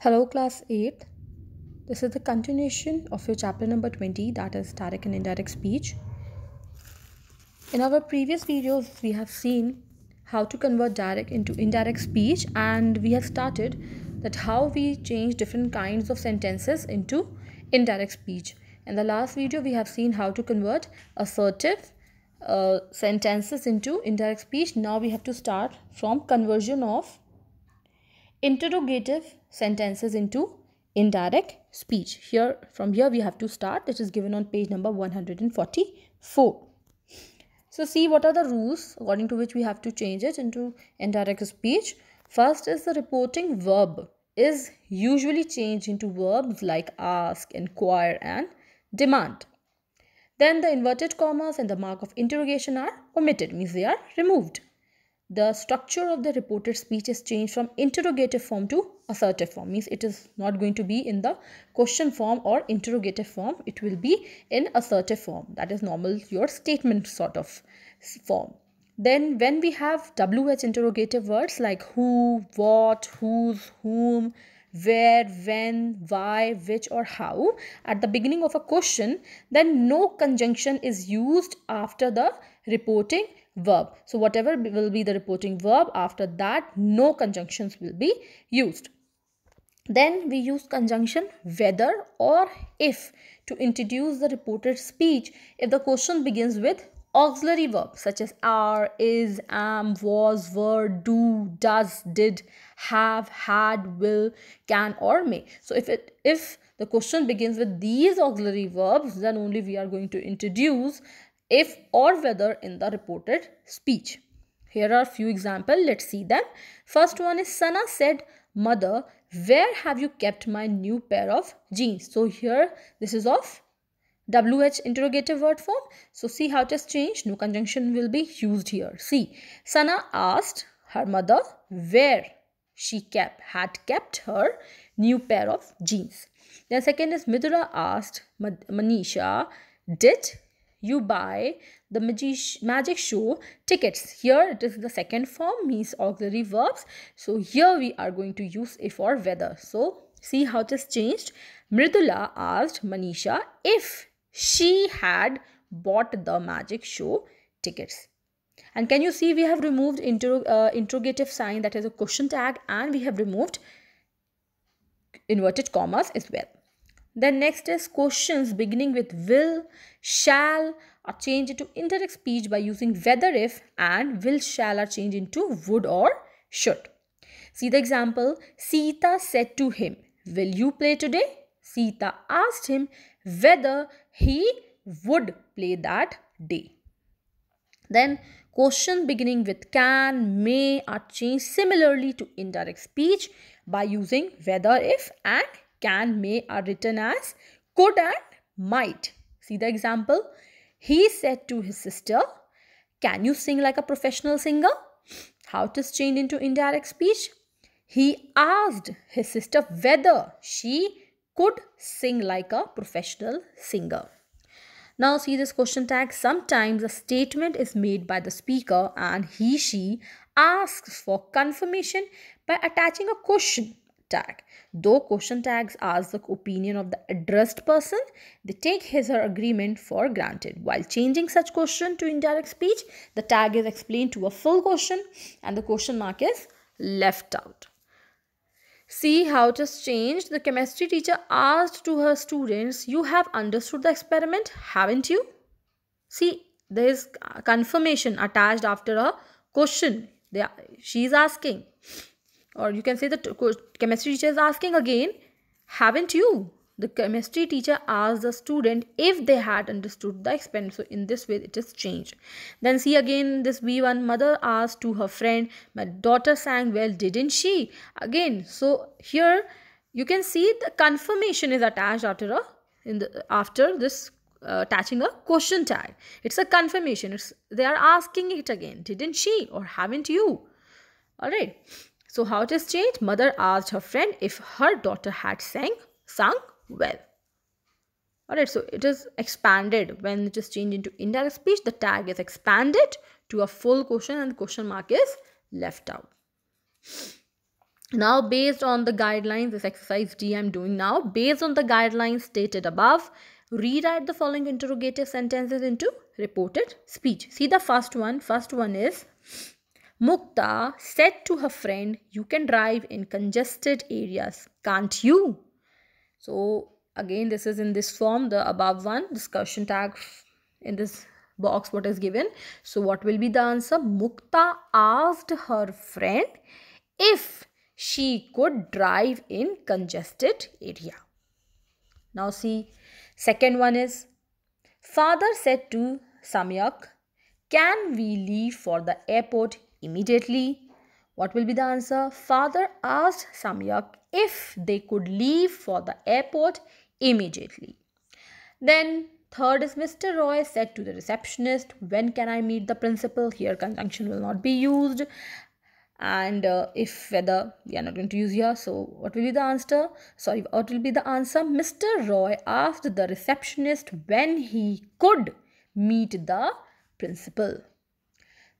Hello, class 8. This is the continuation of your chapter number 20, that is direct and indirect speech. In our previous videos, we have seen how to convert direct into indirect speech, and we have started that how we change different kinds of sentences into indirect speech. In the last video, we have seen how to convert assertive sentences into indirect speech. Now we have to start from conversion of interrogative sentences into indirect speech. From here we have to start. This is given on page number 144. So see what are the rules according to which we have to change it into indirect speech. First is the reporting verb is usually changed into verbs like ask, inquire and demand. Then the inverted commas and the mark of interrogation are omitted, means they are removed. The structure of the reported speech is changed from interrogative form to assertive form, means it is not going to be in the question form or interrogative form, it will be in assertive form, that is normal your statement sort of form. Then when we have WH interrogative words like who, what, whose, whom, where, when, why, which or how at the beginning of a question, then no conjunction is used after the reporting verb. So whatever will be the reporting verb, after that no conjunctions will be used. Then we use conjunction whether or if to introduce the reported speech if the question begins with auxiliary verbs such as are, is, am, was, were, do, does, did, have, had, will, can or may. So if the question begins with these auxiliary verbs, then only we are going to introduce if or whether in the reported speech. Here are a few examples. Let's see them. First one is Sana said, Mother, where have you kept my new pair of jeans? So here this is of WH interrogative word form. So see how it has changed. No conjunction will be used here. See, Sana asked her mother where she had kept her new pair of jeans. Then second is Midura asked Manisha, did you buy the magic show tickets? Here it is the second form, means auxiliary verbs. So here we are going to use if or whether. So see how it is changed. Mridula asked Manisha if she had bought the magic show tickets. And can you see we have removed interrogative sign, that is a question tag, and we have removed inverted commas as well. Then next is questions beginning with will, shall are changed into indirect speech by using whether if, and will, shall are changed into would or should. See the example. Sita said to him, will you play today? Sita asked him whether he would play that day. Then questions beginning with can, may are changed similarly to indirect speech by using whether if, and can, may are written as could and might. See the example. He said to his sister, can you sing like a professional singer? How it is changed into indirect speech. He asked his sister whether she could sing like a professional singer. Now see this question tag. Sometimes a statement is made by the speaker and she asks for confirmation by attaching a question tag. Though question tags ask the opinion of the addressed person, they take his or her agreement for granted. While changing such question to indirect speech, the tag is explained to a full question and the question mark is left out. See how it has changed. The chemistry teacher asked to her students, you have understood the experiment, haven't you? See, there is confirmation attached after a question. She is asking. Or you can say the chemistry teacher is asking again, haven't you? The chemistry teacher asked the student if they had understood the experiment. So in this way it is changed. Then see again this B1. Mother asked to her friend, my daughter sang well, didn't she? Again, so here you can see the confirmation is attached after this attaching a question tag. It's a confirmation. They are asking it again. Didn't she or haven't you? Alright. So how it is changed? Mother asked her friend if her daughter had sung well. Alright, so it is expanded. When it is changed into indirect speech, the tag is expanded to a full question and the question mark is left out. Now, based on the guidelines, this exercise D I'm doing now, based on the guidelines stated above, rewrite the following interrogative sentences into reported speech. See the first one. First one is, Mukta said to her friend, you can drive in congested areas, can't you? So again, this is in this form, the above one, discussion tag in this box what is given. So what will be the answer? Mukta asked her friend if she could drive in congested area. Now see, second one is, father said to Samyak, can we leave for the airport immediately? What will be the answer? Father asked Samyak if they could leave for the airport immediately. Then third is, Mr. Roy said to the receptionist, when can I meet the principal? Here conjunction will not be used. And if whether we are not going to use here, so what will be the answer? What will be the answer? Mr. Roy asked the receptionist when he could meet the principal.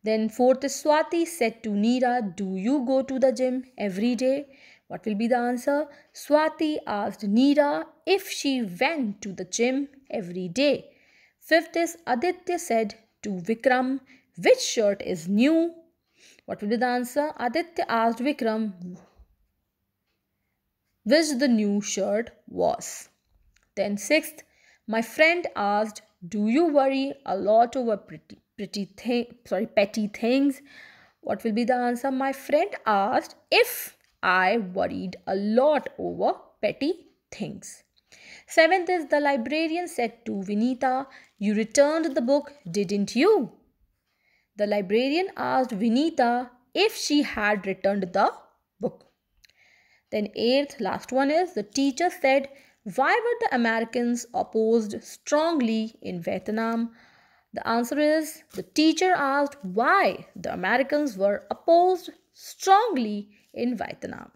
Then fourth is, Swati said to Neera, do you go to the gym every day? What will be the answer? Swati asked Neera if she went to the gym every day. Fifth is, Aditya said to Vikram, which shirt is new? What will be the answer? Aditya asked Vikram which the new shirt was. Then sixth, my friend asked, do you worry a lot over petty things? What will be the answer? My friend asked if I worried a lot over petty things. Seventh is, the librarian said to Vinita, you returned the book, didn't you? The librarian asked Vinita if she had returned the book. Then eighth, last one is, the teacher said, why were the Americans opposed strongly in Vietnam? The answer is, the teacher asked why the Americans were opposed strongly in Vietnam.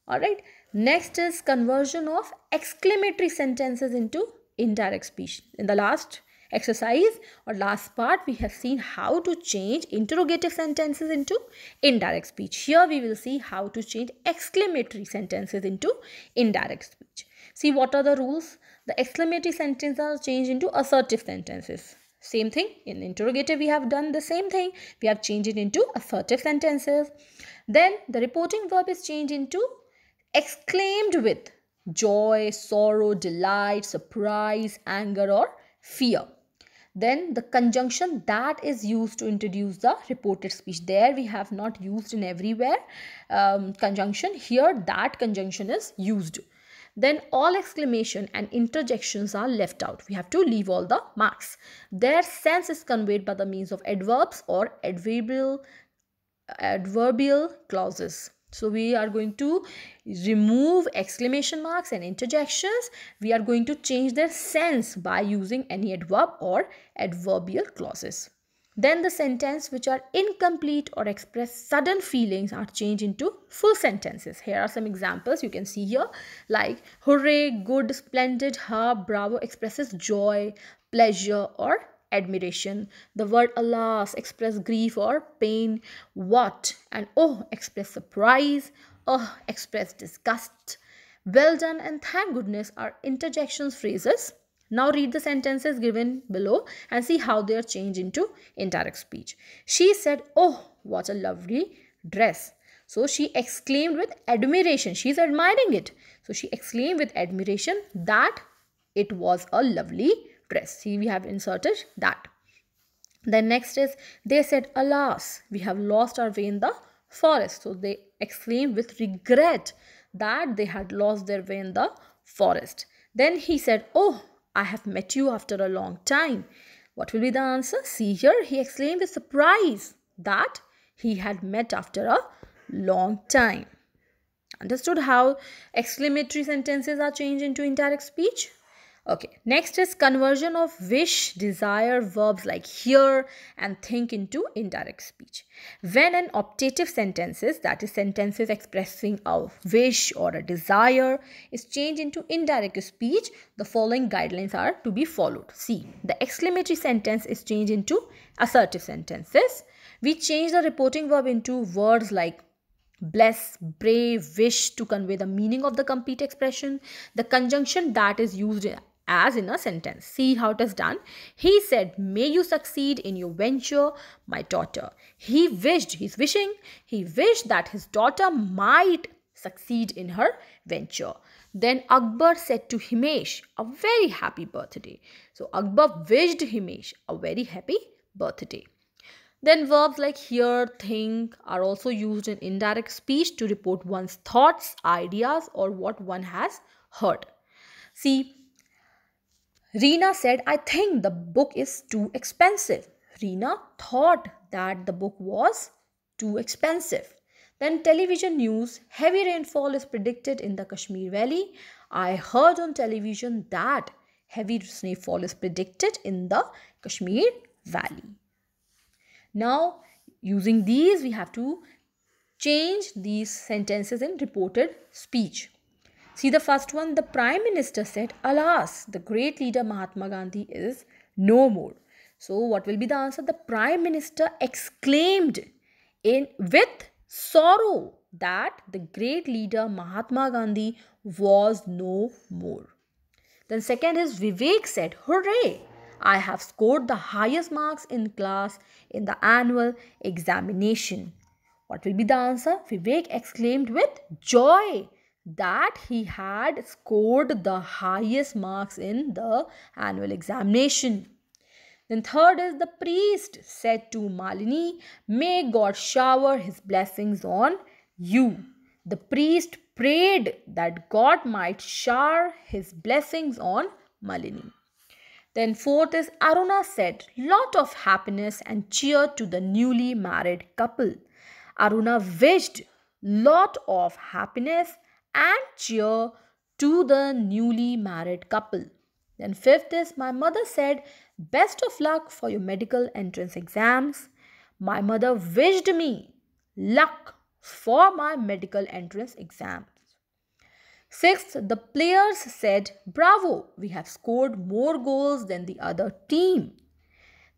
Alright, next is conversion of exclamatory sentences into indirect speech. In the last exercise or last part, we have seen how to change interrogative sentences into indirect speech. Here we will see how to change exclamatory sentences into indirect speech. See, what are the rules? The exclamatory sentences are changed into assertive sentences. Same thing, in interrogative we have done the same thing. We have changed it into assertive sentences. Then the reporting verb is changed into exclaimed with joy, sorrow, delight, surprise, anger or fear. Then the conjunction that is used to introduce the reported speech. There we have not used in everywhere conjunction. Here that conjunction is used. Then all exclamation and interjections are left out. We have to leave all the marks. Their sense is conveyed by the means of adverbs or adverbial clauses. So we are going to remove exclamation marks and interjections. We are going to change their sense by using any adverb or adverbial clauses. Then the sentences which are incomplete or express sudden feelings are changed into full sentences. Here are some examples you can see here, like hooray, good, splendid, ha, bravo expresses joy, pleasure or admiration. The word alas express grief or pain. What and oh express surprise. Oh express disgust. Well done and thank goodness are interjection phrases. Now read the sentences given below and see how they are changed into indirect speech. She said, oh, what a lovely dress. So she exclaimed with admiration. She is admiring it. So she exclaimed with admiration that it was a lovely dress. See, we have inserted that. Then next is, they said, alas, we have lost our way in the forest. So they exclaimed with regret that they had lost their way in the forest. Then he said, oh, I have met you after a long time. What will be the answer? See here, he exclaimed with surprise that he had met after a long time. Understood how exclamatory sentences are changed into indirect speech? Okay, next is conversion of wish, desire, verbs like hear and think into indirect speech. When an optative sentences, that is sentences expressing a wish or a desire, is changed into indirect speech, the following guidelines are to be followed. See, the exclamatory sentence is changed into assertive sentences. We change the reporting verb into words like bless, brave, wish to convey the meaning of the complete expression, the conjunction that is used as in a sentence. See how it is done. He said, may you succeed in your venture, my daughter. He wished that his daughter might succeed in her venture. Then Akbar said to Himesh, a very happy birthday. So Akbar wished Himesh a very happy birthday. Then verbs like hear, think are also used in indirect speech to report one's thoughts, ideas, or what one has heard. See, Reena said, I think the book is too expensive. Reena thought that the book was too expensive. Then television news, heavy rainfall is predicted in the Kashmir Valley. I heard on television that heavy snowfall is predicted in the Kashmir Valley. Now, using these, we have to change these sentences in reported speech. See the first one, the Prime Minister said, alas, the great leader Mahatma Gandhi is no more. So, what will be the answer? The Prime Minister exclaimed with sorrow that the great leader Mahatma Gandhi was no more. Then second is Vivek said, hooray! I have scored the highest marks in class in the annual examination. What will be the answer? Vivek exclaimed with joy that he had scored the highest marks in the annual examination. Then third is the priest said to Malini, may God shower his blessings on you. The priest prayed that God might shower his blessings on Malini. Then fourth is Aruna said, lot of happiness and cheer to the newly married couple. Aruna wished lot of happiness and cheer to the newly married couple. Then fifth is my mother said, best of luck for your medical entrance exams. My mother wished me luck for my medical entrance exams. Sixth, the players said, bravo, we have scored more goals than the other team.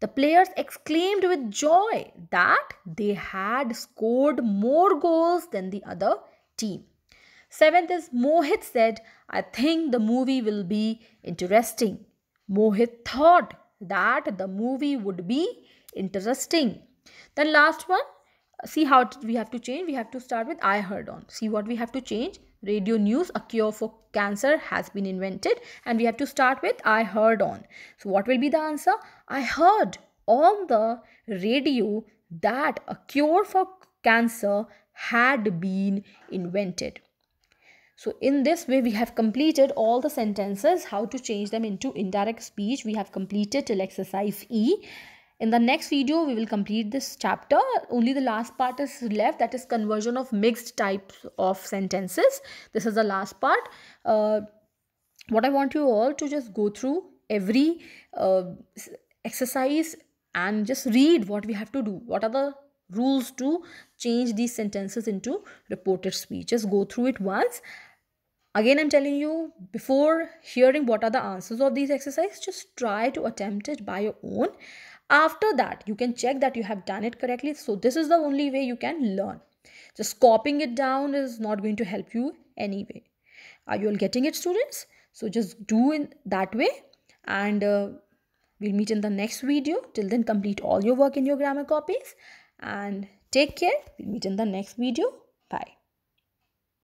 The players exclaimed with joy that they had scored more goals than the other team. Seventh is Mohit said, I think the movie will be interesting. Mohit thought that the movie would be interesting. Then last one, see how we have to change. We have to start with I heard on. See what we have to change. Radio news, a cure for cancer has been invented, and we have to start with I heard on. So what will be the answer? I heard on the radio that a cure for cancer had been invented. So in this way, we have completed all the sentences, how to change them into indirect speech. We have completed till exercise E. In the next video, we will complete this chapter. Only the last part is left, that is conversion of mixed types of sentences. This is the last part. What I want you all to just go through every exercise and just read what we have to do. What are the rules to change these sentences into reported speech? Just go through it once. Again, I'm telling you, before hearing what are the answers of these exercises, just try to attempt it by your own. After that, you can check that you have done it correctly. So this is the only way you can learn. Just copying it down is not going to help you anyway. Are you all getting it, students? So just do in that way, and we'll meet in the next video. Till then, complete all your work in your grammar copies and take care. We'll meet in the next video. Bye.